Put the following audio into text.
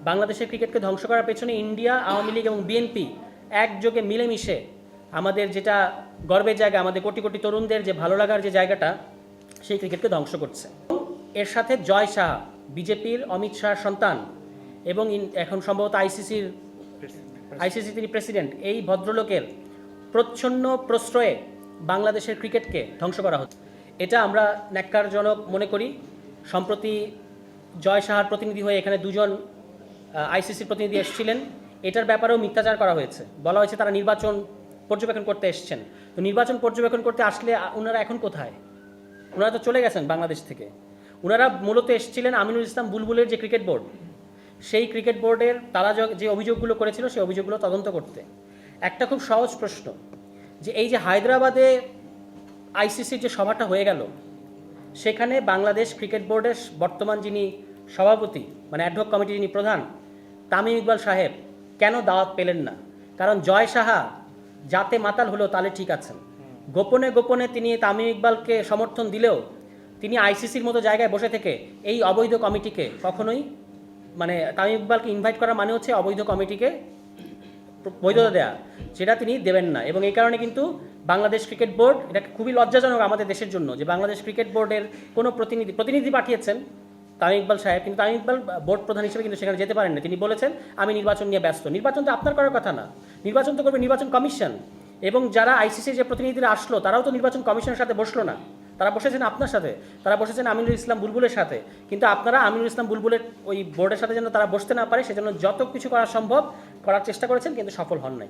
বাংলাদেশের ক্রিকেটকে ধ্বংস করার পেছনে ইন্ডিয়া, আওয়ামী লীগ এবং বিএনপি একযোগে মিলেমিশে আমাদের যেটা গর্বের জায়গা, আমাদের কোটি কোটি তরুণদের যে ভালো লাগার যে জায়গাটা, সেই ক্রিকেটকে ধ্বংস করছে। এর সাথে জয় শাহ, বিজেপির অমিত শাহর সন্তান এবং এখন সম্ভবত আইসিসি তিনি প্রেসিডেন্ট, এই ভদ্রলোকের প্রচ্ছন্ন প্রশ্রয়ে বাংলাদেশের ক্রিকেটকে ধ্বংস করা হচ্ছে। এটা আমরা ন্যাক্কারজনক মনে করি। সম্প্রতি জয় শাহর প্রতিনিধি হয়ে এখানে দুজন আইসিসির প্রতিনিধি এসেছিলেন, এটার ব্যাপারেও মিথ্যাচার করা হয়েছে। বলা হয়েছে তারা নির্বাচন পর্যবেক্ষণ করতে এসেছেন। তো নির্বাচন পর্যবেক্ষণ করতে আসলে ওনারা এখন কোথায়? ওনারা তো চলে গেছেন বাংলাদেশ থেকে। ওনারা মূলত এসেছিলেন আমিনুল ইসলাম বুলবুলের যে ক্রিকেট বোর্ড, সেই ক্রিকেট বোর্ডের তারা যে অভিযোগগুলো করেছিল সেই অভিযোগগুলো তদন্ত করতে। একটা খুব সহজ প্রশ্ন, যে এই যে হায়দ্রাবাদে আইসিসির যে সভাটা হয়ে গেল, সেখানে বাংলাদেশ ক্রিকেট বোর্ডের বর্তমান যিনি সভাপতি, মানে অ্যাডহক কমিটি যিনি প্রধান, তামিম ইকবাল সাহেব কেন দাওয়াত পেলেন না? কারণ জয় সাহা যাতে মাতাল হলো তালে ঠিক আছেন। গোপনে গোপনে তিনি তামিম ইকবালকে সমর্থন দিলেও তিনি আইসিসির মতো জায়গায় বসে থেকে এই অবৈধ কমিটিকে কখনোই, মানে তামিম ইকবালকে ইনভাইট করা মানে হচ্ছে অবৈধ কমিটিকে বৈধতা দেয়া, যেটা তিনি দেবেন না। এবং এই কারণে কিন্তু বাংলাদেশ ক্রিকেট বোর্ড, এটা খুবই লজ্জাজনক আমাদের দেশের জন্য যে বাংলাদেশ ক্রিকেট বোর্ডের কোনো প্রতিনিধি পাঠিয়েছেন তামিম ইকবাল সাহেব, কিন্তু তামিম ইকবাল বোর্ড প্রধান হিসেবে কিন্তু সেখানে যেতে পারেন না। তিনি বলেছেন আমি নির্বাচন নিয়ে ব্যস্ত। নির্বাচন তো আপনার করার কথা না, নির্বাচন তো করবে নির্বাচন কমিশন। এবং যারা আইসিসির যে প্রতিনিধিরা আসলো তারাও তো নির্বাচন কমিশনের সাথে বসলো না, তারা বসেছেন আপনার সাথে, তারা বসেছেন আমিনুল ইসলাম বুলবুলের সাথে। কিন্তু আপনারা আমিনুল ইসলাম বুলবুলের ওই বোর্ডের সাথে যেন তারা বসতে না পারে সেজন্য যত কিছু করা সম্ভব করার চেষ্টা করেছেন, কিন্তু সফল হন নাই।